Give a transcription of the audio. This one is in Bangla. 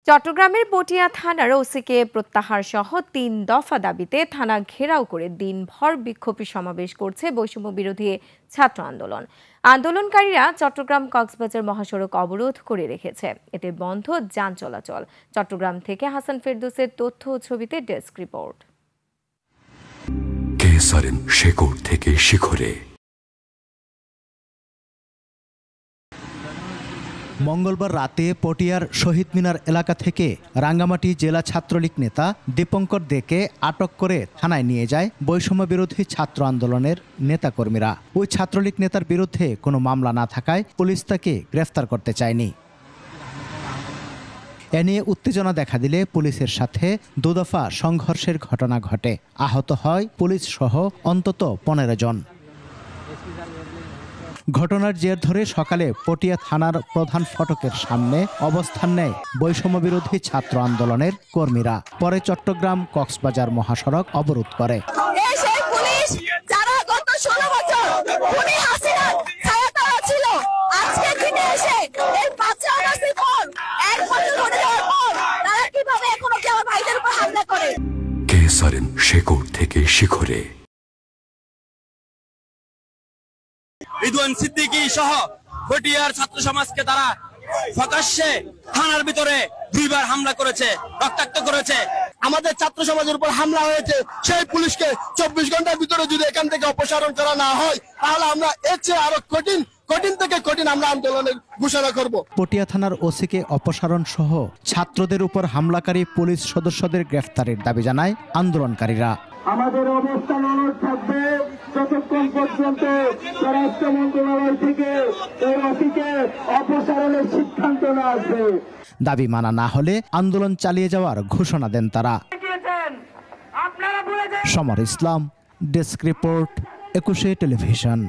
চট্টগ্রামের পটিয়া থানার ওসিকে প্রত্যাহার সহ ৩ দফা দাবিতে থানা ঘেরাও করে দিনভর বিক্ষোভী সমাবেশ করছে বৈষম্য বিরোধী ছাত্র আন্দোলন। আন্দোলনকারীরা চট্টগ্রাম কক্সবাজার মহাসড়ক অবরোধ করে রেখেছে, এতে বন্ধ যান চলাচল। চট্টগ্রাম থেকে হাসান ফেরদৌসের তথ্য ও ছবিতে ডেস্ক রিপোর্ট। শেকড় থেকে শিখরে। মঙ্গলবার রাতে পটিয়ার শহীদ মিনার এলাকা থেকে রাঙ্গামাটি জেলা ছাত্রলীগ নেতা দীপঙ্কর দেকে আটক করে থানায় নিয়ে যায় বৈষম্য বিরোধী ছাত্র আন্দোলনের নেতাকর্মীরা। ওই ছাত্রলীগ নেতার বিরুদ্ধে কোনো মামলা না থাকায় পুলিশ তাকে গ্রেফতার করতে চায়নি। এ নিয়ে উত্তেজনা দেখা দিলে পুলিশের সাথে দুদফা সংঘর্ষের ঘটনা ঘটে। আহত হয় পুলিশ সহ অন্তত 15 জন। ঘটনার জের ধরে সকালে পটিয়া থানার প্রধান ফটকের সামনে অবস্থান নেয় বৈষম্য বিরোধী ছাত্র আন্দোলনের কর্মীরা। পরে চট্টগ্রাম কক্সবাজার মহাসড়ক অবরোধ করে। শেকড় থেকে শিখরে। রিদওয়ান সিদ্দিকী সহ পটিয়ার ছাত্র সমাজকে তারা প্রকাশ্যে থানার ভিতরে 2 বার হামলা করেছে, রক্তাক্ত করেছে। আমাদের ছাত্র সমাজের উপর হামলা হয়েছে, সেই পুলিশকে 24 ঘন্টার ভিতরে যদি এখান থেকে অপসারণ করা না হয় তাহলে আমরা এর চেয়ে আরো কঠিন থেকে কঠিন আমরা আন্দোলনের ঘোষণা করব। পটিয়া থানার ওসিকে অপসারণ সহ ছাত্রদের উপর হামলাকারী পুলিশ সদস্যদের গ্রেফতারের দাবি জানায় আন্দোলনকারীরা। আমাদের অবস্থান অনড় থাকবে যতক্ষণ পর্যন্ত স্বরাষ্ট্র মন্ত্রণালয় থেকে এই ওসিকে অপসারণের সিদ্ধান্ত না আসবে। দাবি মানা না হলে আন্দোলন চালিয়ে যাওয়ার ঘোষণা দেন তারা। সমর ইসলাম, ডেস্ক রিপোর্ট, 21 টেলিভিশন।